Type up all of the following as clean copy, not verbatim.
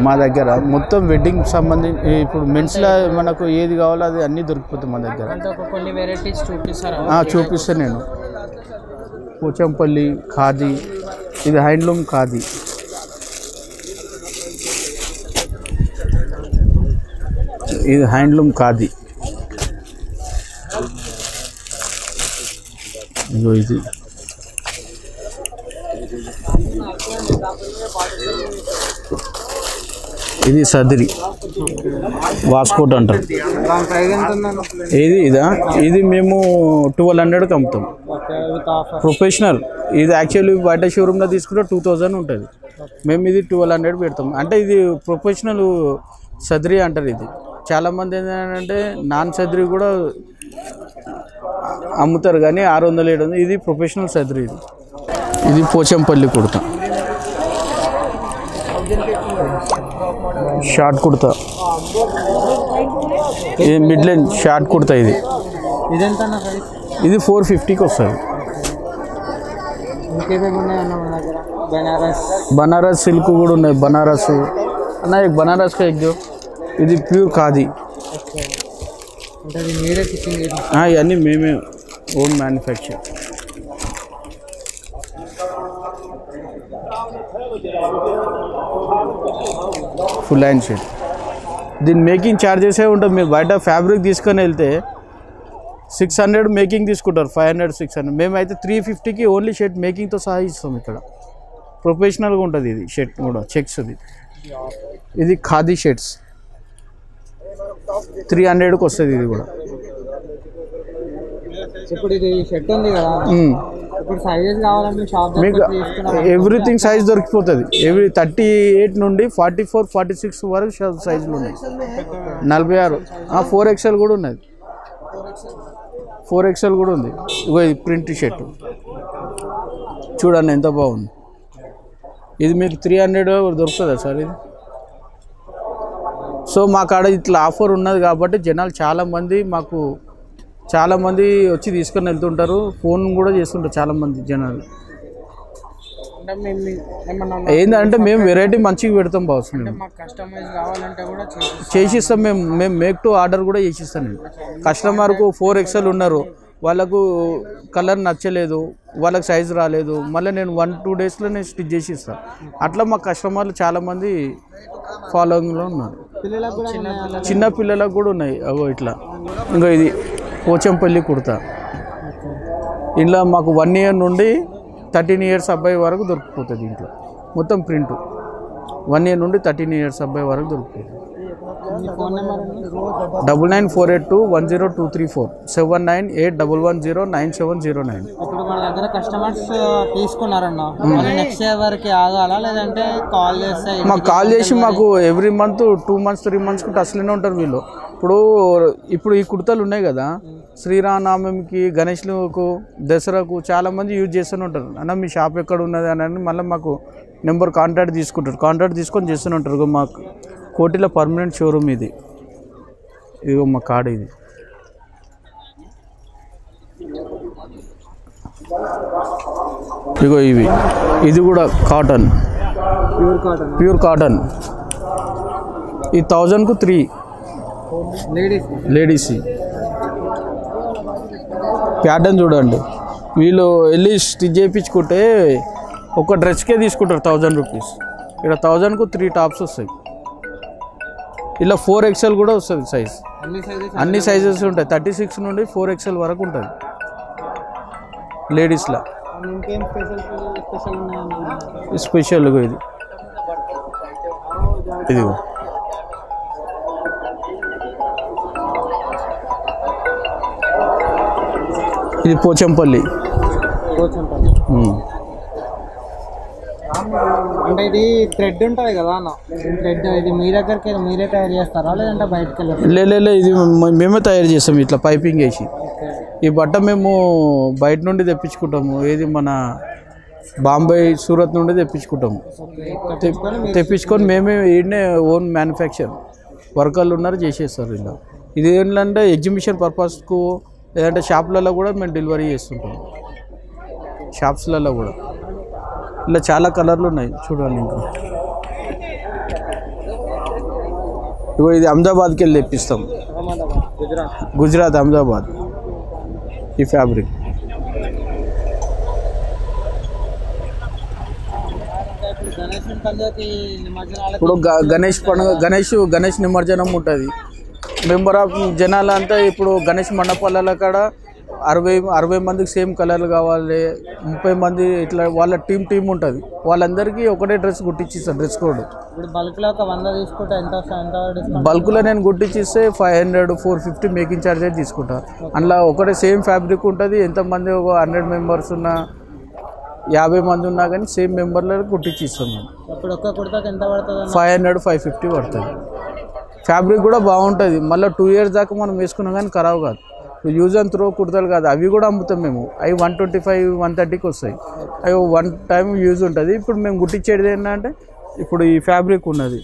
మా దగ్గర మొత్తం వెడ్డింగ్ సంబంధించి ఇప్పుడు మెన్స్లో మనకు ఏది కావాలో అది అన్నీ దొరికిపోతుంది మా దగ్గర. కొన్ని వెరైటీస్ చూపిస్తాను నేను. పోచంపల్లి ఖాదీ, ఇది హ్యాండ్లూమ్ ఖాదీ. ఇది హ్యాండ్లూమ్ ఖాదీ. ఇగో ఇది ఇది సదిరి వాస్కోట్ అంటారు. ఇదా ఇది మేము 1200కి అమ్ముతాం. ప్రొఫెషనల్ ఇది యాక్చువల్లీ బయట షోరూమ్లో తీసుకుంటే 2000 ఉంటుంది. మేము ఇది 1200 పెడతాం. అంటే ఇది ప్రొఫెషనల్ సదిరి అంటారు. ఇది చాలామంది ఏంటంటే నాన్ సదిరి కూడా అమ్ముతారు కానీ 600-700. ఇది ప్రొఫెషనల్ సదిరి. ఇది పోచంపల్లి కుర్తా, షార్ట్ కుర్తా, ఇది మిడ్ లెంత్ షార్ట్ కుర్తా. ఇది 450కి వస్తుంది. బనారస్ సిల్క్ కూడా ఉన్నాయి. బనారస్ అన్న బనారస్ కా ఎగ్జో. ఇది ప్యూర్ ఖాదీ. ఇవన్నీ మేమే own manufacture. Full hand shirt. దీని మేకింగ్ ఛార్జెసే ఉంటుంది. మీరు బయట ఫ్యాబ్రిక్ తీసుకొని వెళ్తే 600 మేకింగ్ తీసుకుంటారు, 500-600. మేమైతే 350కి ఓన్లీ షర్ట్ మేకింగ్తో సహా ఇస్తాం. ఇక్కడ ప్రొఫెషనల్గా ఉంటుంది. ఇది షర్ట్ కూడా చెక్స్. ఇది ఖాదీ షర్ట్స్ 300కి వస్తుంది. ఇది కూడా ఇప్పుడు ఇది షర్ట్ ఉంది కదా, ఇప్పుడు సైజెస్ కావాలంటే షాప్ మీకు ఎవ్రీథింగ్ సైజ్ దొరికిపోతుంది. 38 నుండి 44-46 వరకు సైజులు ఉన్నాయి. 46 4XL కూడా ఉన్నది. 4XL కూడా ఉంది. ఇగో ఇది ప్రింట్ షర్ట్ చూడండి ఎంత బాగుంది. ఇది మీకు 300 దొరుకుతుందా సార్ ఇది? సో మా కాడ ఇట్లా ఆఫర్ ఉన్నది కాబట్టి జనాలు చాలామంది వచ్చి తీసుకొని వెళ్తుంటారు. ఫోన్ కూడా చేస్తుంటారు చాలామంది జనాలు. ఏంటంటే మేము వెరైటీ మంచిగా పెడతాం బాస్. చేసిస్తాం. మేము మేక్ టు ఆర్డర్ కూడా చేసిస్తాం. నేను కస్టమర్కు 4XL ఉన్నారు, వాళ్ళకు కలర్ నచ్చలేదు, వాళ్ళకి సైజు రాలేదు, మళ్ళీ నేను 1-2 డేస్లో నేను స్టిచ్ చేసి ఇస్తాను. అట్లా మా కస్టమర్లు చాలామంది ఫాలోయింగ్లో ఉన్నారు. చిన్న పిల్లలకు కూడా ఉన్నాయి. అగో ఇట్లా. ఇంకా ఇది పోచంపల్లి కుర్తా. ఇంట్లో మాకు 1 ఇయర్ నుండి 13 ఇయర్స్ అబ్బాయి వరకు దొరికిపోతుంది. ఇంట్లో మొత్తం ప్రింట్ 1 ఇయర్ నుండి 13 ఇయర్స్ అబ్బాయి వరకు దొరికిపోతుంది. 9948210234 7981109709. ఇప్పుడు మన దగ్గర కస్టమర్స్ తీసుకున్నారన్న, నెక్స్ట్ ఇయర్ వరకు ఆగాలా లేదంటే కాల్ చేస్తే? మాకు కాల్ చేసి మాకు ఎవ్రీ మంత్ 2 months 3 months టచ్లోనే ఉంటారు వీళ్ళు. ఇప్పుడు ఈ కుర్తాలు ఉన్నాయి కదా, శ్రీరామనవమికి, గణేష్లకు, దసరాకు చాలామంది యూజ్ చేస్తూనే ఉంటారు. అన్న మీ షాప్ ఎక్కడ ఉన్నది అని మళ్ళీ మాకు నెంబర్ కాంటాక్ట్ తీసుకుంటారు. కాంటాక్ట్ తీసుకొని చేస్తూనే ఉంటారు. మాకు కోటిలో పర్మనెంట్ షోరూమ్ ఇది. ఇదిగో మా కార్డు ఇది. ఇగో ఇది కూడా కాటన్, ప్యూర్ కాటన్. ఈ 1000కు 3 లేడీస్. ప్యాటర్న్ చూడండి. వీళ్ళు వెళ్ళి స్టిచ్ చేయించుకుంటే ఒక డ్రెస్కే తీసుకుంటారు 1000 రూపీస్. ఇక్కడ 1000కు 3 టాప్స్ వస్తాయి. ఇలా 4XL కూడా వస్తుంది సైజ్. అన్ని సైజెస్ ఉంటాయి. 36 నుండి 4XL వరకు ఉంటుంది లేడీస్లో. స్పెషల్గా ఇదిగో ఇది పోచంపల్లి. అంటే ఇది థ్రెడ్ ఉంటుంది కదా అన్న, థ్రెడ్ ఇది మీ దగ్గరికి మీరే తయారు చేస్తారా లేదంటే బయటకు వెళ్ళి? లేదు, ఇది మేమే తయారు చేస్తాం. ఇట్లా పైపింగ్ వేసి ఈ బట్ట మేము బయట నుండి తెప్పించుకుంటాము. ఏది మన బాంబే, సూరత్ నుండి తెప్పించుకుంటాము. తెప్పించుకొని మేమే ఈడనే ఓన్ మ్యానుఫ్యాక్చర్ వర్కర్లు ఉన్నారు, చేసేస్తారు. ఇలా ఇది ఏంటంటే ఎగ్జిబిషన్ పర్పస్కు లేదంటే షాప్లలో కూడా మేము డెలివరీ చేస్తుంటాం. షాప్స్లలో కూడా ఇలా చాలా కలర్లు ఉన్నాయి చూడండి. ఇంకా ఇగో ఇది అహ్మదాబాద్కి వెళ్ళి తెప్పిస్తాం, గుజరాత్ అహ్మదాబాద్. ఈ ఫ్యాబ్రిక్ ఇప్పుడు గణేష్ పండుగ, గణేష్ నిమజ్జనం ఉంటుంది. మెంబర్ ఆఫ్ జనాలంతా ఇప్పుడు గణేష్ మండపాల కాడ 60 మందికి సేమ్ కలర్లు కావాలి, 30 మంది ఇట్లా వాళ్ళ టీం ఉంటుంది. వాళ్ళందరికీ ఒకటే డ్రెస్ కుట్టించిస్తారు, డ్రెస్ కోడ్. బల్క్లో నేను కుట్టించిస్తే 500, 450 మేకింగ్ ఛార్జెస్ తీసుకుంటా. అందులో ఒకటే సేమ్ ఫ్యాబ్రిక్ ఉంటుంది. ఎంతమంది ఒక 100 మెంబర్స్ ఉన్నా, 50 మంది ఉన్నా కానీ సేమ్ మెంబర్లో కుట్టించిస్తాం మేము. 500, 550 పడుతుంది. ఫ్యాబ్రిక్ కూడా బాగుంటుంది. మళ్ళీ 2 years దాకా మనం వేసుకున్నాం కానీ ఖరాబ్ కాదు. యూజ్ అండ్ త్రో కుర్తాలు కాదు, అవి కూడా అమ్ముతాం మేము. అవి 125, 130కి వస్తాయి. అవి 1 time యూజ్ ఉంటుంది. ఇప్పుడు మేము కుట్టించేది ఏంటంటే ఇప్పుడు ఈ ఫ్యాబ్రిక్ ఉన్నది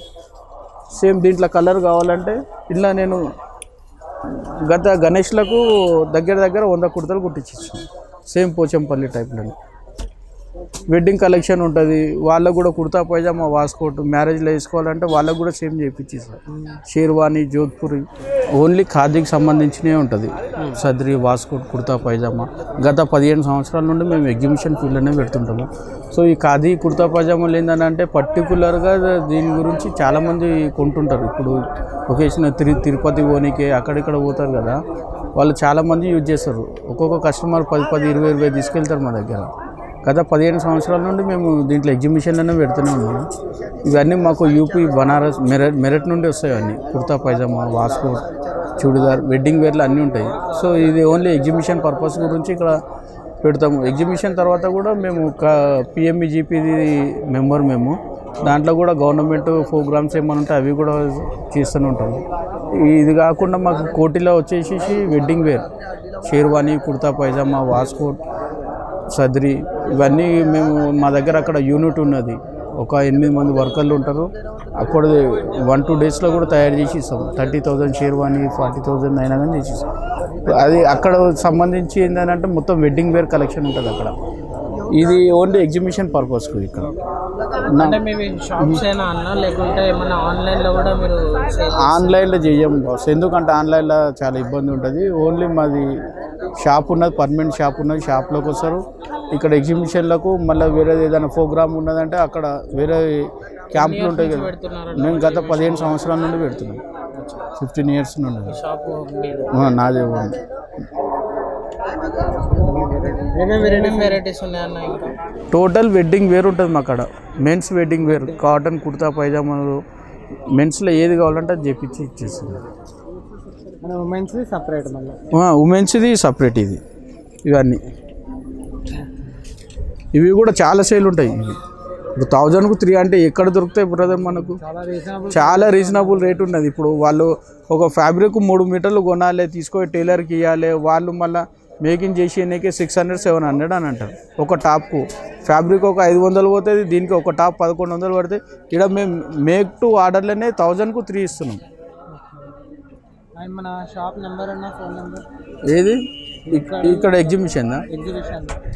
సేమ్, దీంట్లో కలర్ కావాలంటే ఇలా నేను గత గణేష్లకు దగ్గర 100 కుర్తాలు కుట్టించాను సేమ్ పోచంపల్లి టైప్లో. వెడ్డింగ్ కలెక్షన్ ఉంటుంది, వాళ్ళకు కూడా కుర్తా పైజామా, వాస్కోట్ మ్యారేజ్లో వేసుకోవాలంటే వాళ్ళకు కూడా సేమ్ చేయించేస్తారు. షేర్వాణి, జోధ్పూరి, ఓన్లీ ఖాదీకి సంబంధించినవి ఉంటుంది. సద్రి, వాస్కోట్, కుర్తా పైజామా గత 15 సంవత్సరాల నుండి మేము ఎగ్జిబిషన్ ఫీల్డ్లోనే పెడుతుంటాము. సో ఈ ఖాదీ కుర్తా పైజామాలు ఏంటంటే పర్టికులర్గా దీని గురించి చాలామంది కొంటుంటారు. ఇప్పుడు ఒకేషన్ తిరుపతి పోనీకి అక్కడిక్కడ పోతారు కదా, వాళ్ళు చాలామంది యూజ్ చేస్తారు. ఒక్కొక్క కస్టమర్ 10, 20 తీసుకెళ్తారు మా దగ్గర. గత 15 సంవత్సరాల నుండి మేము దీంట్లో ఎగ్జిబిషన్లోనే పెడుతూనే ఉన్నాము. ఇవన్నీ మాకు యూపీ, బనారస్, మెరట్ నుండి వస్తాయి. అన్నీ కుర్తా పైజామా, వాస్కోట్, చూడిదార్, వెడ్డింగ్ వేర్లు అన్నీ ఉంటాయి. సో ఇది ఓన్లీ ఎగ్జిబిషన్ పర్పస్ గురించి ఇక్కడ పెడతాము. ఎగ్జిబిషన్ తర్వాత కూడా మేము PMEGPది మెంబర్ మేము. దాంట్లో కూడా గవర్నమెంట్ ప్రోగ్రామ్స్ ఏమైనా ఉంటే అవి కూడా చేస్తూనే ఉంటాము. ఇది కాకుండా మాకు కోటిలో వచ్చేసి wedding wear, sherwani, kurta pyjama, waistcoat, సద్రి ఇవన్నీ మేము మా దగ్గర అక్కడ యూనిట్ ఉన్నది. ఒక 8 మంది వర్కర్లు ఉంటారు. అక్కడ 1-2 daysలో కూడా తయారు చేసి ఇస్తాం. 30,000 షేర్వాణి, 40,000 అయినా కానీ చేసి ఇస్తాం. అది అక్కడ సంబంధించి ఏంటంటే మొత్తం వెడ్డింగ్ వేర్ కలెక్షన్ ఉంటుంది అక్కడ. ఇది ఓన్లీ ఎగ్జిబిషన్ పర్పస్కు. ఇక్కడ ఆన్లైన్లో చెయ్యం బాస్, ఎందుకంటే ఆన్లైన్లో చాలా ఇబ్బంది ఉంటుంది. ఓన్లీ మాది షాప్ ఉన్నది, పర్మనెంట్ షాప్ ఉన్నది. షాప్లోకి వస్తారు. ఇక్కడ ఎగ్జిబిషన్లకు మళ్ళీ వేరేది ఏదైనా ప్రోగ్రామ్ ఉన్నదంటే అక్కడ వేరే క్యాంపులు ఉంటాయి కదా. మేము గత 15 సంవత్సరాల నుండి పెడుతున్నాం, 15 years నుండి నాదే. టోటల్ వెడ్డింగ్ వేర్ ఉంటుంది మా కాడ. Men's wedding wear, cotton kurta పైజామాలు, మెన్స్లో ఏది కావాలంటే అది చేపించి ఇచ్చేస్తుంది. ఉమెన్స్ది సపరేట్. ఇవన్నీ ఇవి కూడా చాలా సేల్ ఉంటాయి. ఇప్పుడు 1000కు 3 అంటే ఎక్కడ దొరుకుతాయి బ్రదర్ మనకు? చాలా రీజనబుల్ రేట్ ఉన్నది. ఇప్పుడు వాళ్ళు ఒక ఫ్యాబ్రిక్ 3 మీటర్లు కొనాలి, తీసుకొని టైలర్కి ఇవ్వాలి. వాళ్ళు మళ్ళీ మేకింగ్ చేసి 600, 700 అని అంటారు. ఒక టాప్కు ఫ్యాబ్రిక్ ఒక 500 పోతుంది, దీనికి ఒక టాప్ 1100 పడుతుంది. ఇక్కడ మేము మేక్ టు ఆర్డర్లోనే 1000కు 3 ఇస్తున్నాం. మన షాప్ నెంబర్ అన్న, ఫోన్ నెంబర్ ఏది? ఇక్కడ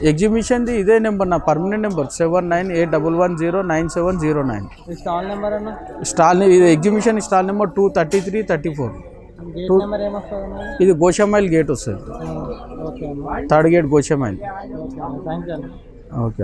ఎగ్జిబిషన్ది ఇదే నెంబర్, నా పర్మనెంట్ నెంబర్ 7981109709. స్టాల్ నెంబర్ అన్న? స్టాల్ ఇది ఎగ్జిబిషన్ స్టాల్ నెంబర్ 233, 34. ఇది గోషామైల్ గేట్ వస్తుంది, 3rd gate Goshamahal. Thank you. Okay.